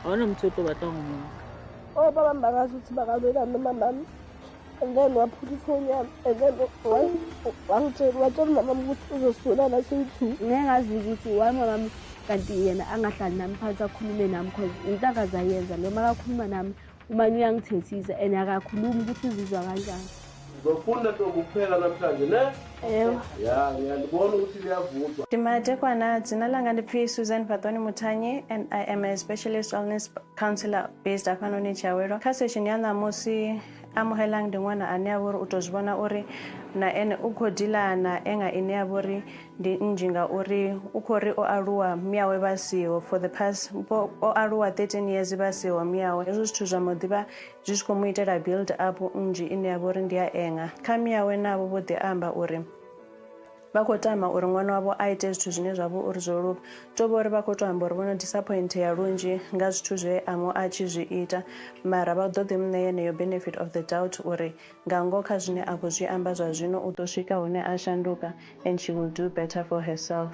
awunomthetho batangomuntu. Oh baba mbakazi uthi bakalwela noma mama. And then waphutha ifoni yami. And then watshela mama ukuthi uzosula la seyi-2. Ngingazi ukuthi why mama kanti yena angahlali nami phansi akhulume nami because into akazayenza noma akakhuluma nami uma uyangithethisa and akakhulumi ukuthi uzizwa kanjani. Uzofunda kuphela namhlanje ne? Yebo. Ya, ngiyabona ukuthi liyavuzwa. Ndimadekwana dzina langa ndiphi Susan Patoni Mutanyi and I am a specialist wellness counselor based up on Chawero. Ka session ya namusi amohelang dingwana ane a bore o tozibona ore na ene o khodilana enga ene ya bore ndi njinga ore o khore o aluwa miawe basiwo for the past o aluwa 13 years basiwo miawe ezo zwithu zwa modiba zwi tshi kho mu itela build up nji ine ya bore ndi ya enga kha miawe nabo bo ḓi amba uri ba khou tama uri ṅwana wavho a ite zwithu zwine zwavho uri zwo lupa to vhori vha khou to amba uri vhono disappoint ya lunzhi nga zwithu zwe amo a tshi zwi ita mara vha ḓo ḓi mṋe yeneyo benefit of the doubt uri nga ngo kha zwine a khou zwi amba zwa zwino u ḓo swika hune a shanduka and she will do better for herself.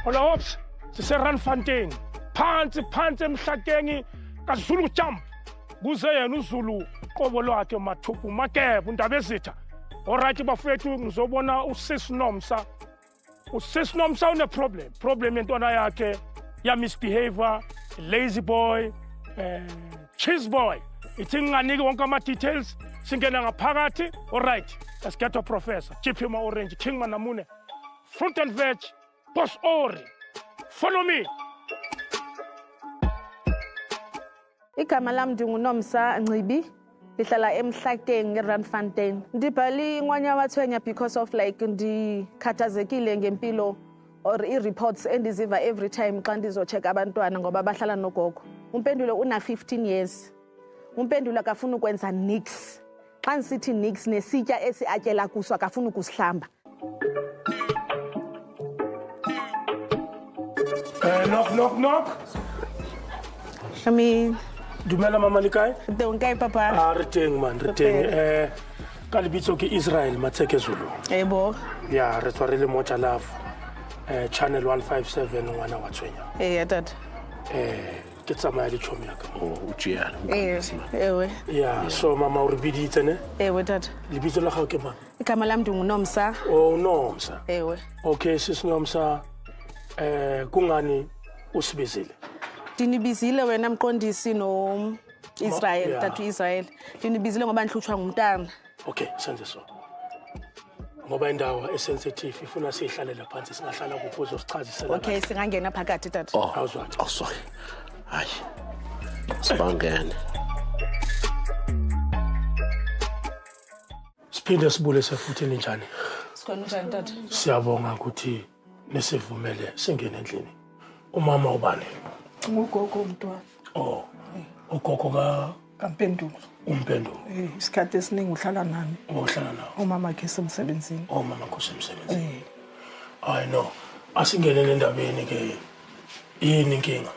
Hola ops, siseRandfontein. Phansi emhlakeni kaZulu jump. Kuze yena uZulu qobo lwakhe mathuphu makebe undaba ezitha. Alright bafethu ngizobona uSis Nomsa. uSis Nomsa une problem yentwana yakhe ya misbehavior, lazy boy, cheese boy. Ithi nginganiki wonke ama details singena ngaphakathi. Alright, let's get a professor. Chiphi ma orange, king manamune. Fruit and veg. Boss Ori, follow me. Igama lami ndinguNomsa Ncibi, ngihlala eMhlakeni ngeRandfontein. Ndibhali inqwanya wathwenya because of like ndikhathazekile ngempilo or i-reports endiziva every time xa ndizocheck abantwana ngoba bahlala nogogo. Umpendulo una 15 years. Umpendulo akafuna ukwenza nix. Xa nisithi nix nesitya esiatyela kuso akafuna ukusihlamba. Knock. Dumela mama Likai. Donkai papa. Re teng man, re teng. Ka lebitso ke Israel Matseke Zulu. Ebo. Ya, re tswa re le mo Jalaf. Channel 157 ngwana wa tshwenya. Dad. Ke tsamaya le chomi yaka. O tjela. Ewe. Ya, so mama o re biditse ne? Ewe dad. Lebitso la gago ke mang? Igama lami ndinguNomsa. Oh, Nomsa. Ewe. Okay, sis Nomsa. Kungani usibizile? Ndinibizile wena mqondisi no Israel, Tatu Israel. Ndinibizile ngoba ndihlutshwa ngumntana. Okay, senze so. Ngoba indawo esensitive ifuna sihlalela phansi singahlala kuphi uzosichazisela. Okay, singangena phakathi tata. Oh, sorry. Hayi. Sibangene. Siphinde sibulise futhi njani? Sikhona njani tata? Siyabonga ukuthi nesivumele singene endlini. Umama ubani? Ugogo mntwana. Oh. Ugogo kaMpendulo. Umpendulo. Isikhathi esiningi uhlala nami. Uhlala nawe. Umama wakhe semsebenzini. Umama wakhe semsebenzini. I know. Asingene endabeni ke yini inkinga?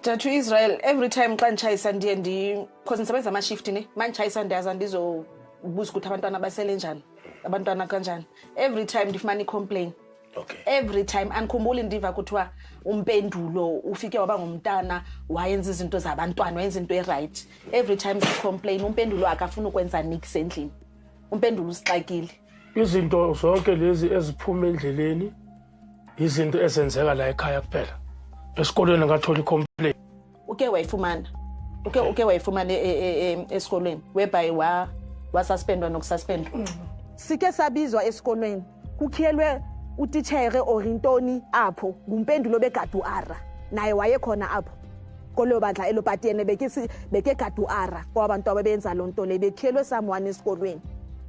Tatu Israel, every time xa nditshayisa ndiye because ndisebenza ama-shift ne, manditshayisa ndiyaza ndizobuza ukuthi abantwana basele njani, abantwana kanjani. Every time ndifumana i-complain. Okay. Every time andikhumbuli ndiva kuthiwa Umpendulo ufike waba ngumntana wayenza izinto zabantwana wayenza into e-right. Every time si-complain Umpendulo akafuna ukwenza nix endlini. Umpendulo usixakile. Izinto zonke lezi eziphuma endleleni izinto ezenzeka la ekhaya kuphela. Esikolweni ngathola i-complaint. Uke wayifumana. Uke wayifumana esikolweni whereby wasuspendwa nokususpendwa. Sike sabizwa esikolweni. Kukhiyelwe utitshere orintoni apho ngumpendulo beGaduara naye wayekhona apho kolo badla elopatiyene beke Gaduara kwabantu ababenza lonto le bekhiyelwe someone esikolweni.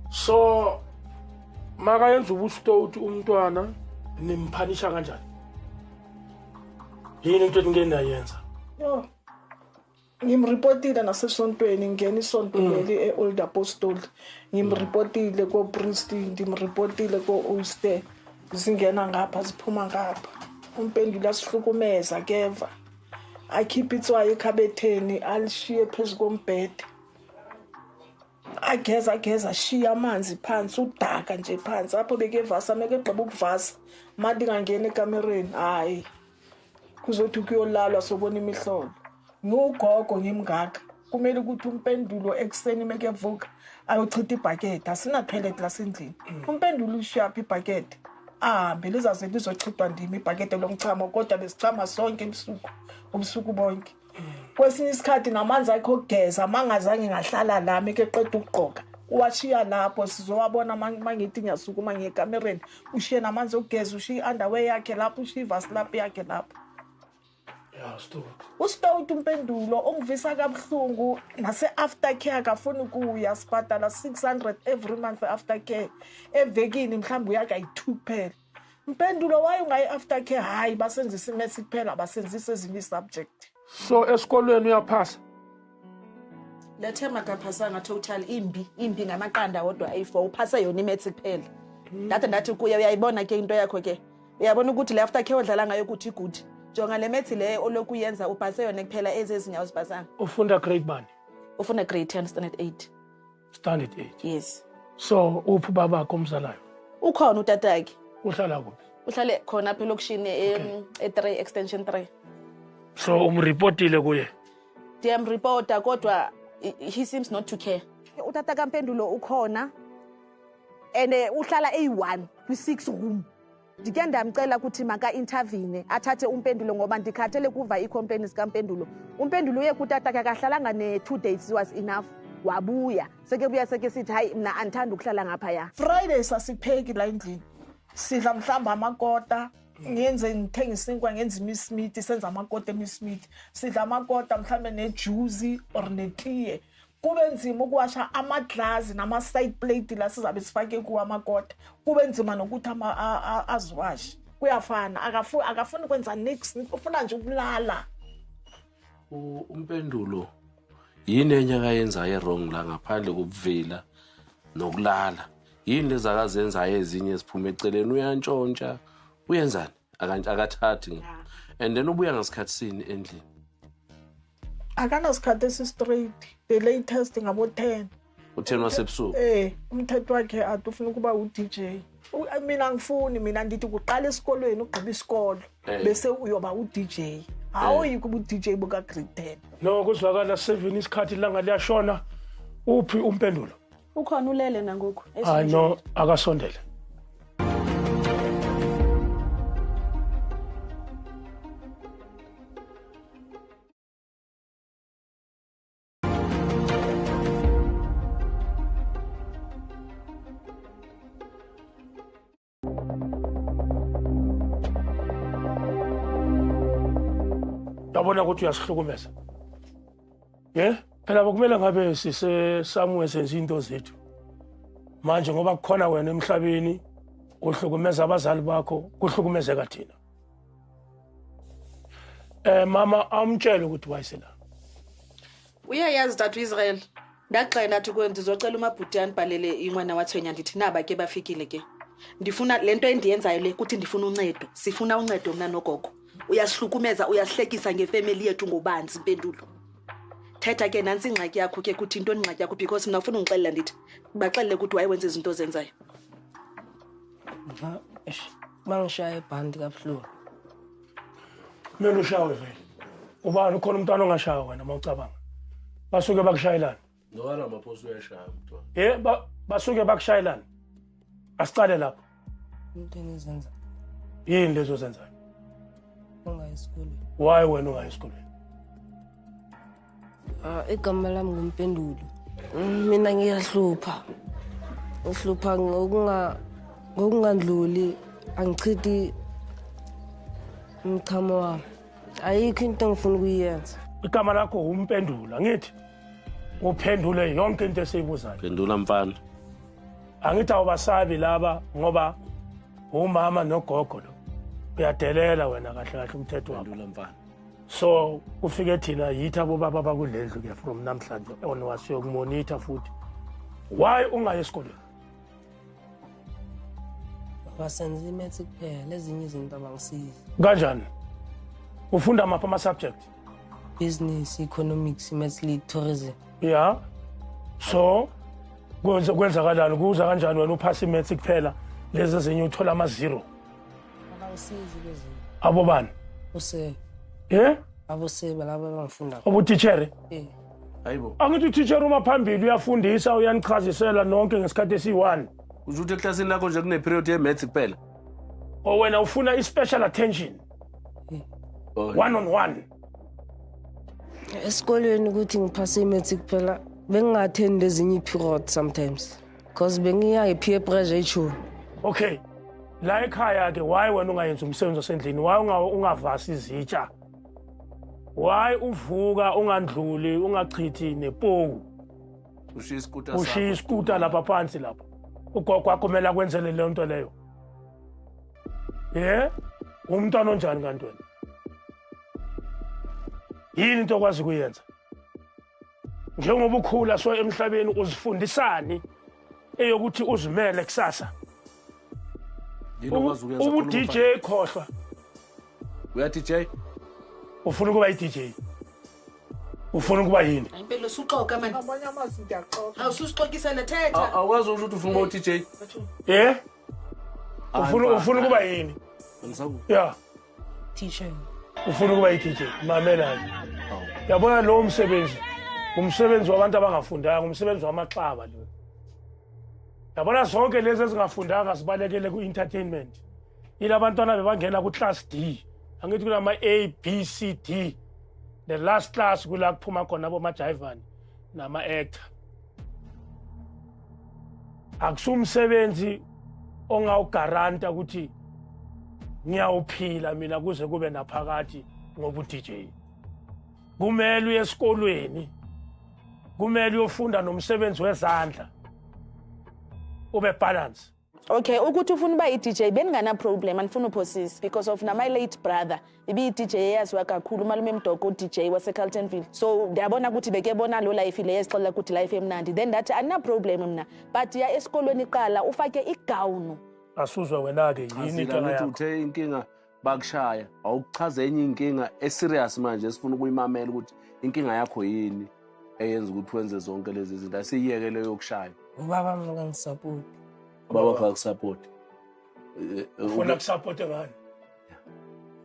So maka yenza ubustothi umntwana nimphanisha kanjani? Yini into enginayenza? ngimreportile nasesontweni ngena isonto leli eOld Apostoli ngimreportile ko priest ngimreportile ko Oyster zingena ngapha ziphuma ngapha umpendulo asihlukumeza keva akhipha itswayi ekhabetheni alishiye phezulu kombhede ageza shiya amanzi phansi udaka nje phansi apho bekevasa mekegqiba ukuvasa mali ngangena ekamereni hayi kuzothi kuyolalwa sobona imihlolo ngogogo ngimngaka kumele ukuthi umpendulo ekseni mekevuka ayochitha ibhakede asina toilet lasendlini umpendulo ushiyaphi ibhakede ahambe lizaze lizochithwa ndimi ibhakede lomchamo kodwa besichama sonke ubusuku bonke kwesinye isikhathi namanzi akho ogeza mangazange ngahlala la mekeqeda ukugqoka uwashiya lapho sizowabona mangithi ngiyasukuma ngekamereni ushiye namanzi ogeza ushiya underwear yakhe lapho ushiya vaslap yakhe lapho Ustout umpendulo ongivisa kabuhlungu nase aftercare akafuni ukuya sibhadala 600 every month aftercare evekini mhlawumbe uyaka yi2 kuphela umpendulo wayo ngayi aftercare hayi basenzisa imaths kuphela basenzisa ezinye subject so esikolweni uyaphasa lethe makaphasanga total imbi ngamaqanda wodwa A4 uphase yona imaths kuphela ndathi kuye uyayibona ke into yakho ke uyabona ukuthi le aftercare odlala ngayo ukuthi good jonga le methi le olokuyenza uphase yona kuphela ezezinyawo zibasanga ufunda grade bani ufuna grade 10 standard 8 standard 8 yes so uphi babakho umzalayo ukhona utatakhe uhlala kuphi uhlale khona phela lokishini e3 extension 3 so umreportile kuye DM reporter kodwa he seems not to care utata kaMpendulo ukhona ene uhlala A1 kwi6 room ndike ndamcela ukuthi maka intervene athathe umpendulo ngoba ndikhathele kuva icomplaints kaMpendulo umpendulo uye kutata akahlalanga ne2 days was enough wabuya seke buya seke sithi hayi mina andithanda ukuhlala ngapha ya Friday sasipheki la endlini sidla mhlamba amakota ngenze ngithenga isinkwa ngenza imismeat senza amakota emismeat sidla amakota mhlambe nejuice or netiye kube nzima ukuwasha amaglass nama side plate la sizabe sifake kuwa amakota kube nzima nokuthi aziwash kuyafana akafuni kwenza nix ufuna nje ukulala umpendulo yini enyaka yenzayo wrong la ngaphandle kokuvila nokulala yini lezakazenza ezinye esiphuma eceleni uyantshontsha uyenzani akathathi and then ubuya ngasikhathi sini endlini akana sikhathi straight the latest ngabo 10 u10 wasebusuku umthetho wakhe atufuna kuba uDJ mina ngifuni mina ndithi kuqala esikolweni ugqiba isikolo bese uyoba uDJ hayi kuba uDJ buka grade 10 no kuzwakala 7 isikhathi langa liyashona uphi umpendulo ukhona ulele nangoku hayi no akasondele yabona ukuthi uyasihlukumeza phela kumele ngabe sisesamwe senza into zethu manje ngoba kukhona wena emhlabeni ohlukumeza abazali bakho kuhlukumezeka thina mama amtshela ukuthi wayisela uyayazi dadu Israel ndaqela ukuthi kwenza uzocela umabhuti anibhalele inqwana wathwenya ndithi naba ke bafikile ke ndifuna lento endiyenzayo le ukuthi ndifuna uncedo sifuna uncedo mina nogogo uyasihlukumeza uyasihlekisa ngefamily yethu ngobanzi impendulo thetha ke nansi ingxaki yakho ke kuthi into ingxaki yakho because mina ufuna ungixelela ndithi baxelele ukuthi wayewenza izinto zenzayo bangishaya ebhandi kabuhlungu mina ushawe vele ubani ukhona umntwana ongashawa wena mawucabanga basuke bakushayelana nokana maphoso uyashaya mntwana basuke bakushayelana asicale lapho into engizenza yini lezo zenzayo ungayi esikoleni why wena ungayi esikoleni igama lami ngumpendulo mina ngiyahlupha ngokungandluli angichithi umchamo wami ayikho into engifuna ukuyenza igama lakho umpendula ngithi uphendule yonke into esiyibuzayo pendula mfana angithi awubasabi laba ngoba umama nogogo lo uyadelela wena kahle kahle umthetho wakho pendula mfana So ufike thina yithi abobaba bakulendlu ke from namhlanje on wasiyokumonitor futhi. Why ungayi esikolweni? Basenza imaths kuphela ezinye izinto abangisizi. Kanjani? Ufunda maphi ama subject? Business, economics, maths, tourism. Yeah. So kwenzakalani kuza kanjani wena uphasa imaths kuphela lezi ezinye uthola ama-0? Abangisizi lezi. Abo bani? Use. Abosebe laba abangifunda. Ubutithere? Hayibo. Angithi utithere uma phambili uyafundisa uyanichazisela nonke ngesikhathi esi1. Usho ukuthi eklasini lakho nje kune period ye maths kuphela. O wena ufuna i-special attention. One on one. Esikolweni ukuthi ngiphase imaths kuphela bengingathendi ezinye i-period sometimes because bengiya i-peer pressure icho. Okay. La ekhaya ke why wena ungayenza umsebenzi osendlini? Why ungavasi izitsha? Why uvuka ungandluli ungachithi nepoku? Ushiya iskuta lapha phansi lapha. Ugogo wakho kumele akwenzele leyo nto leyo. Umntwana onjani kanti wena? Yini into okwazi kuyenza? Njengoba ukhula so emhlabeni uzifundisani eyokuthi uzimele kusasa. Ubu DJ khohlwa. Uya DJ? Ufuna ukuba i-DJ? Ufuna ukuba yini? Impela usuxoka manje. Abanye amazi ngiyaxoxa. Awususixokisa nethetha. Awukwazi ukuthi ufuna ukuba u-DJ? Ufuna ukuba yini? Yeah. Teacher. Ufuna ukuba i-DJ? Mamelani. Yabona lo umsebenzi. Umsebenzi wabantu abangafundanga, umsebenzi wamaxaba lo. Yabona zonke lezi ezingafundanga sibalekele ku-entertainment. Yila abantwana bebangena ku-class D. Angithi kulama A, B, C, D. The last class kula kuphuma khona abomajayivani nama-actor. Akusumsebenzi ongawugaranta ukuthi ngiyawuphila mina kuze kube naphakathi ngoba u-DJ. Kumele uye esikolweni. Kumele uyofunda nomsebenzi wezandla. Ube balance. Okay, ukuthi ufuna uba i-DJ beningana problem andifuna uphosisa because of my late brother ibi-DJ eyaziwa kakhulu umalume Mdoko u-DJ wase-Carltonville. So ndiyabona ukuthi bekebona lo life le yesixolela ukuthi life emnandi. Then ndathi andina problem mna but ya esikolweni qala ufake igawunu. Asuzwa wena-ke yini inkinga yakho? Uthe inkinga bakushaya awukuchaza enye inkinga eserious manje esifuna ukuyimamela ukuthi inkinga yakho yini eyenza ukuthi wenze zonke lezi zinto asiyeke leyo yokushaya. Ubaba mina ngisupport. Baba kakusupport. Ufuna kusupport ngani?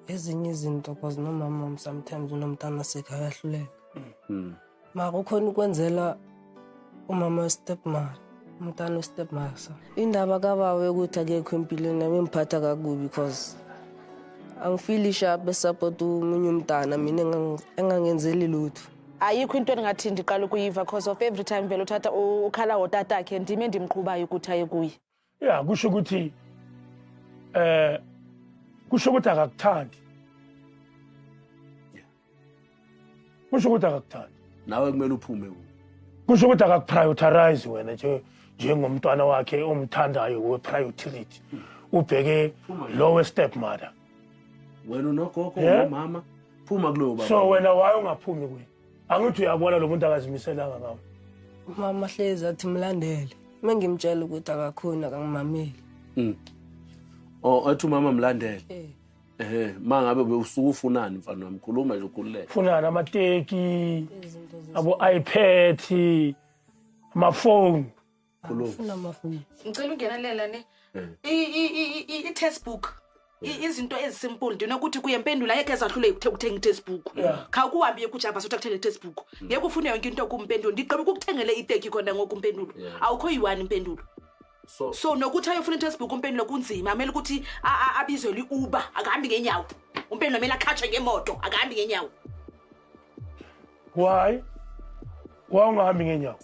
Ezinye izinto because nomama sometimes unomntana sekhaya yahluleka. Mara ukhona ukwenzela umama stepmother, umntana stepmother. Indaba kabawe ukuthi akekho empilweni nami ngiphatha kakubi because angifili sharp support umunye umntana mina engangenzeli lutho. Ayikho into engathi ndiqala ukuyiva because of every time vele uthatha ukhala otatakhe ndime ndimqhubayo ukuthi aye kuye. Yeah, kusho ukuthi akakuthandi. Kusho ukuthi akakuthandi. Nawe kumele uphume. Kusho ukuthi akakuprioritize wena njengomntwana wakhe omthandayo we-priority. Ubheke lowe stepmother. Wena unogogo nomama phuma kulowo baba. So wena waye ungaphumi kuye. Angithi uyabona lo muntu akazimiselanga ngawe. Mama hlezi athi mlandele. Mengimtshela ukuthi akakhona akangimameli. Athi umama mlandele. Mangabe bewusuka ufunani mfana wami khuluma nje ukhululeke. Ufuna amateki, abo iPad, amafoni. Ufuna amafoni. Ngicela ungenelela ne. I-textbook. Izinto ezisimple ndinokuthi kuyempendula yeke ezahlule ukuthenga i-textbook. Kha kuhambe kujamba sothi akuthenge i-textbook. Ngeke ufune yonke into kumpendulo. Ndiqhubeka ukukuthengele iteki khona ngokumpendulo. Awukho yi-1 impendulo. So nokuthi ayofuna i-textbook umpendulo kunzima. Amele ukuthi abizwe i-Uber akahambi ngenyawo. Umpendulo amele akhatshe ngemoto akahambi ngenyawo. Why ungahambi ngenyawo?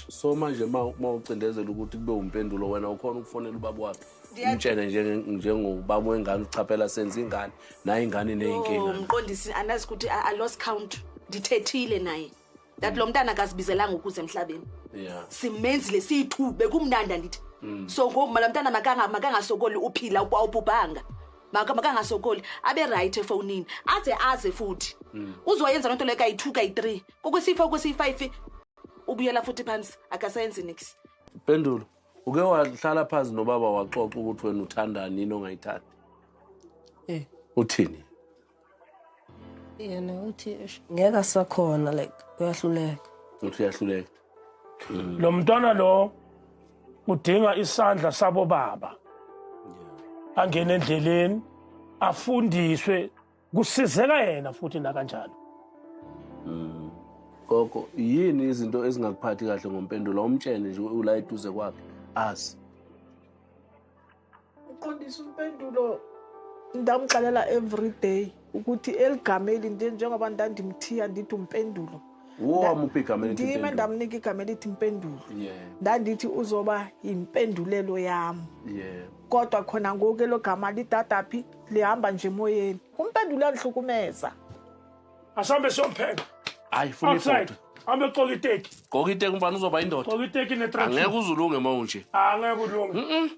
So manje mawucindezela ukuthi kube umpendulo wena ukhona ukufonela ubaba wakhe. Umtshene njengobaba wengane uchaphela senza ingane naye ingane neyinkinga. Umqondisi anazi ukuthi I lost count ndithethile naye. That lo mntana akazibizelanga ukuze emhlabeni. Yeah. Simenzile siyithube kumnanda ndithi. So ngoba lo mntana makangasokoli uphila awubhubhanga. makangasokoli abe right efonini aze futhi uzoyenza lento le kayi2 kayi3 kokwesifa kwesi5 ubuyela futhi phansi akasenzi nix. Pendulo uke wahlala phansi nobaba waxoxa ukuthi wena uthandani yini ongayithandi? Uthini? Yena uthi ngeke asakhona like uyahluleka. Uthi uyahluleka. Lo mntwana lo udinga isandla sabo baba. Angena endleleni afundiswe kusizeka yena futhi na kanjalo. Gogo yini izinto ezingakuphathi kahle ngompendulo umtshene nje ula eduze kwakhe asi. Uqondisa umpendulo ndamxalela every day ukuthi eligameli njengoba ndandimthiya ndithi umpendulo. Wamuphi igama elithi Ndime impendulo? ndamnika igama elithi impendulo. Yeah. Ndandithi uzoba impendulelo yami. Yeah. Kodwa khona ngoku lo gama lidadaphi lihamba nje emoyeni. Umpendulo uyahlukumeza. Asambe sompheka. Hayi funa ifoto. Ambe qoka iteki. Qoka iteki mbani uzoba indoda? Qoka iteki netrack. Angeke uzulunge manje. Angeke ulunge.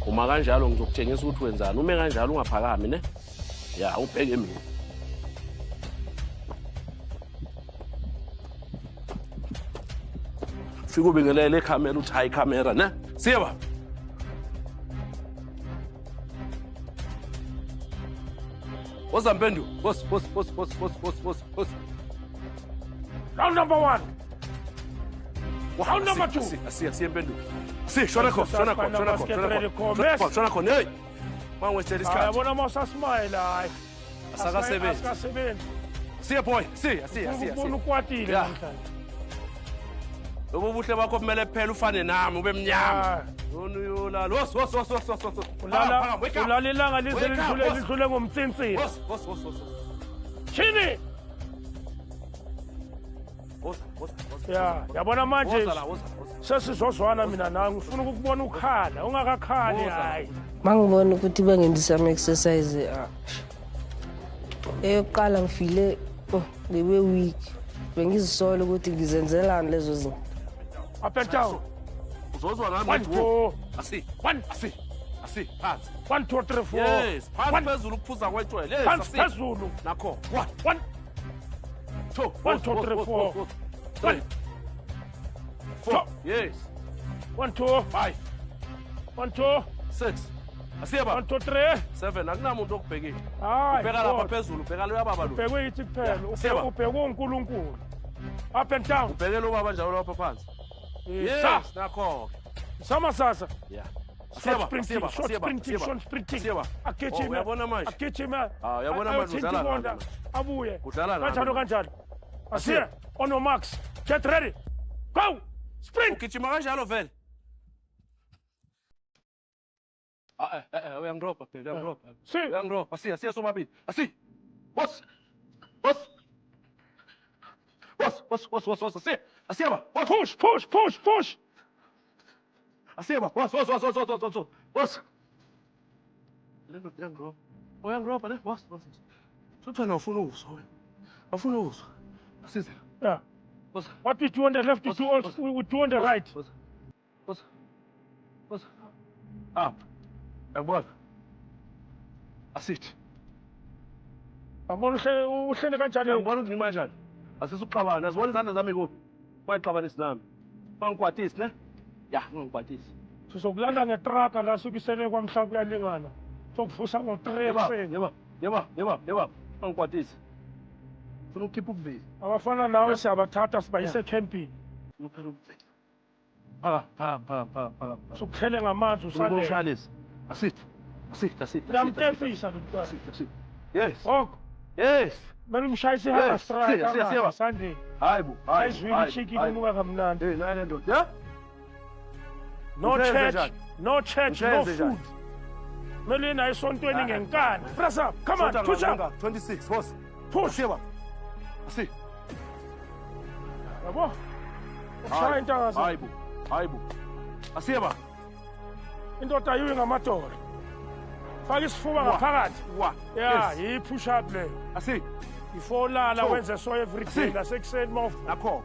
Uma kanjalo ngizokutshengisa ukuthi wenzani. Ume kanjalo ungaphakami ne? Ya ubheke mina. Fika ubingelele ikhamera uthi hayi camera ne? Siya ba. Wozampendu. Boss. Round number 1. Round number 2. Asiya mpendu. Si, shona khona. Hey. Mangwethe isikhathi. Yabona mawusa smile hayi. Asakasebenzi. Siya boy, siya. Ubona ukwatile namhlanje. Lobo buhle bakho kumele kuphela ufane nami ube mnyama. Uyolala. Wos. Ulala ilanga lidlule ngomtsintsini. Wos. Chini. Ya, yabona manje sesizozwana mina nawe ngifuna ukubona ukhala ungakakhali hayi. Mangibona ukuthi bengenzisa ama exercise eyokuqala ngifile ngibe weak. Bengizisola ukuthi ngizenzelani lezo zinto. Up and down. Uzozwa nami 1 2 asi. Phansi. 1 2 3 4. Yes, phansi phezulu ukuphuza kwetshwele. Yes, phansi phezulu. Nakho. 1 2 1 2 3 4. 1 4. Yes. 1 2 5. 1 2 6. Asiya ba. 1 2 3 7. Akunamuntu okubhekile. Hayi. Ubheka lapha phezulu, ubheka lo yababa lo. Ubheke yithi kuphela. Ubheke uNkulunkulu. Up and down. Ubheke lo baba njalo lapha phansi. Yes, nakho. Sama sasa. Yeah. Short sprinting. Agijima. Uyabona manje? Agijima. Uyabona manje udlala kanjani? Abuye. Udlala nami. Kanjani? Asiya. On your marks. Get ready. Go. Sprint. Ugijima kanjalo vele. Uyangidropa phela, uyangidropa. Asiya somabili. Boss. Asiya ba. Push. Asiya ba. Boss. Uyangidropa ne? Boss. Suthana ufuna uzwa wena. Afuna uzwa. Asiya. Yeah. Boss. What we do on the left, we do on the right. Boss. Up. Yabona. Asithi. Abona uhlele kanjani? Yabona ukuthi ngima kanjani? Asisuqabana, azibona izandla zami kuphi? Bayixabanisa nami. Bangikwatisi ne? Ya, ngikwatisi. Sizokulanda ngetraka la subisele kwamhlaba kuyalingana. Sokuvusa ngo3. Yeba. Bangikwatisi. Ufuna ukukhipha ukuveli. Abafana nawe siyabathatha sibayise camping. Uphela ukuveli. Phaka. Sokuthele ngamanzi usale. Ushayelisa. Asithi. Uyamtefisa lo mntwana. Yes. Oko. Yes. Manje umshayise ihamba strike. Siya. Sande. Hayi bo. Ayizwile chicken umuka kamnandi. Nale ndoda. Yeah? No church, no food. Mele na esontweni ngenkani. Press up. Come on, push up. 26, boss. Push. Asiya ba. Asi. Yabo. Ushaya intanga zakho. Hayibo. Asiye ba. Indoda yiwe ngamadola. Faka isifuba ngaphakathi. Yeah, yi push up le. Asi. Ifolala wenze so everything nasekuseni mawufu. Nakho.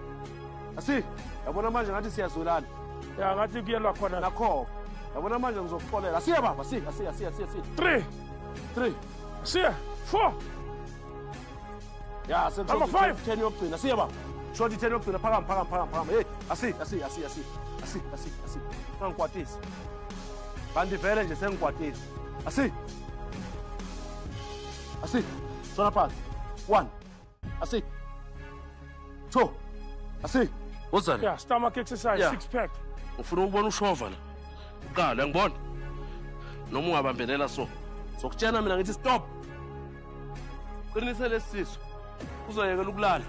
Asi. Yabona manje ngathi siyazulana. Ya ngathi kuyelwa khona. Nakho. Yabona manje ngizokuxolela. Asiye baba, asi. 3. Siya 4. Ya, sengizothi 10 yokugcina. Siye baba. Shoti 10 yokugcina phakama. Hey, asi. Ngikwatisa. Kanti vele nje sengikwatisa. Asi. Sona phansi. 1. Asi. 2. Asi. Wozani? Yeah, stomach exercise, 6 pack. Ufuna ukubona ushova la. Uqala ngibona. Noma ungabambelela so. Sokutshena mina ngithi stop. Qinisa lesiso. Uzoyekela ukulala.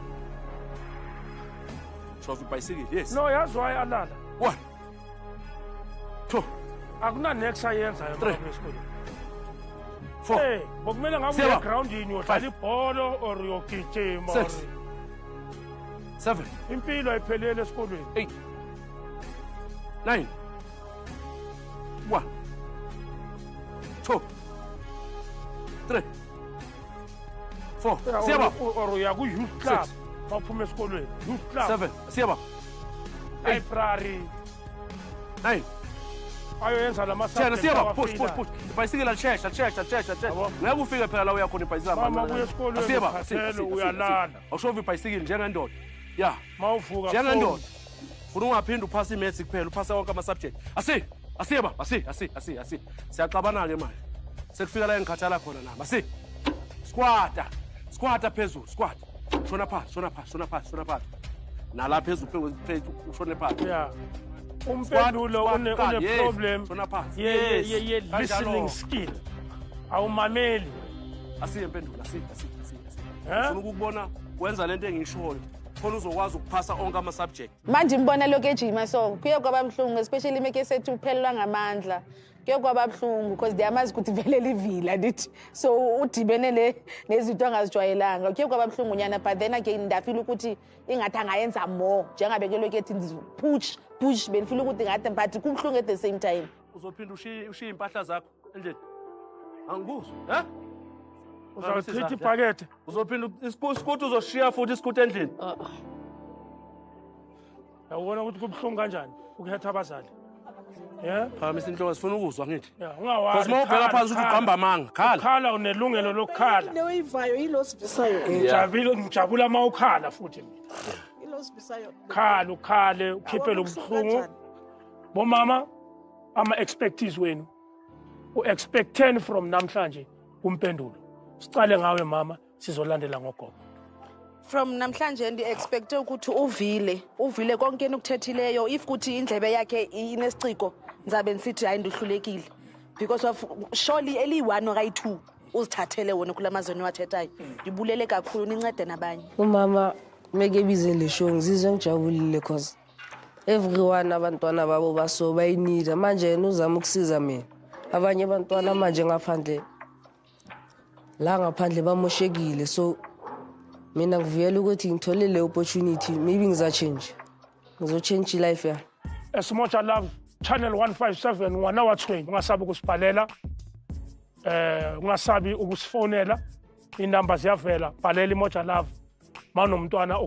Shova ibhayisikili, yes. No, yazwa alala. 1. 2. Akuna next ayenza esikoleni. 4. Hey, bokumele ngabe uye groundini uyodlala ibhola or uyogijima or 7. impilo ayiphelele esikoleni. 8. 9. 1. 2. 3. 4. Siyaba. Or uya ku youth club. Baphuma esikoleni. Youth club. 7. Siyaba. Library. 9. Ayoyenza lamasabject. Siyaba. Push. Ibhayisikili alishesha. Ngeke ufike phela la uyakhona ibhayisikili mama kuye esikoleni. Siyaba. Uyalala. Awushova ibhayisikili njengendoda. Ya. Mawuvuka. Njengendoda. Funa ungaphindi uphasa imaths kuphela, uphasa wonke ama-subject. Asiyeba. Siyaxabana-ke manje. Sekufika la engikhathala khona nami. Squata phezulu. Shona phansi. Nala phezulu ushone phansi. Yeah. Umpendulo une problem. Shona phansi. Ye listening skill. Awumameli. Asiye impendulo. Ufuna ukubona wenza lento engiyishoyo. Khona uzokwazi ukuphasa onke ama-subject. Manje mbona lokhu ejima so kuye kwabamhlungu especially make esethi uphelelwa ngamandla. Kuye kwabamhlungu because ndiyamazi ukuthi vele livila ndithi so udibene nezinto angazijwayelanga. Kuye kwabamhlungu nyana but then again ndafila ukuthi ingathi angayenza more njengabe ke lokhu ethi push benifila ukuthi ngathi but kubhlungu at the same time. Uzophinda ushiye impahla zakho endlini. Angibuzwa, Uzawuchitha ipakethe. Uzophinda iskuti uzoshiya futhi iskuti endlini. Yawubona ukuthi kubhlungu kanjani ukuhetha abazali. Yeah. Phamisa inhloko sifuna ukuzwa ngithi. Yeah, ungawali. Because mawubheka phansi ukuthi uqamba amanga, khala. Khala unelungelo lokukhala. Le uyivayo yilo sibisayo. Ngijabula mawukhala futhi mina. Yilo sibisayo. Khala ukhale ukhiphele ubuhlungu. Bomama ama-expectees wenu. U-expect 10 from namhlanje umpendulo. Sicale ngawe mama sizolandela ngogogo. From namhlanje ndi-expecte ukuthi uvile konke ukuthethileyo if kuthi indlebe yakhe inesiciko ngizabe nisithi hayi ndihlulekile because of surely eli-1 okanye 2 uzithathele wona kula mazweni wathethayo. Ndibulele kakhulu nincede nabanye. Umama meke bize le show ngizizwe ngijabulile because everyone abantwana babo baso bayinida manje yena uzama ukusiza mina. Abanye abantwana manje ngaphandle la ngaphandle bamoshekile so mina ngivuyela ukuthi ngithole le opportunity maybe ngizochange life ya. Moja Love Channel 157 ngwana wathweni ungasabi ukusibhalela ungasabi ukusifonela inamba ziyavela bhalela Moja Love manomntwana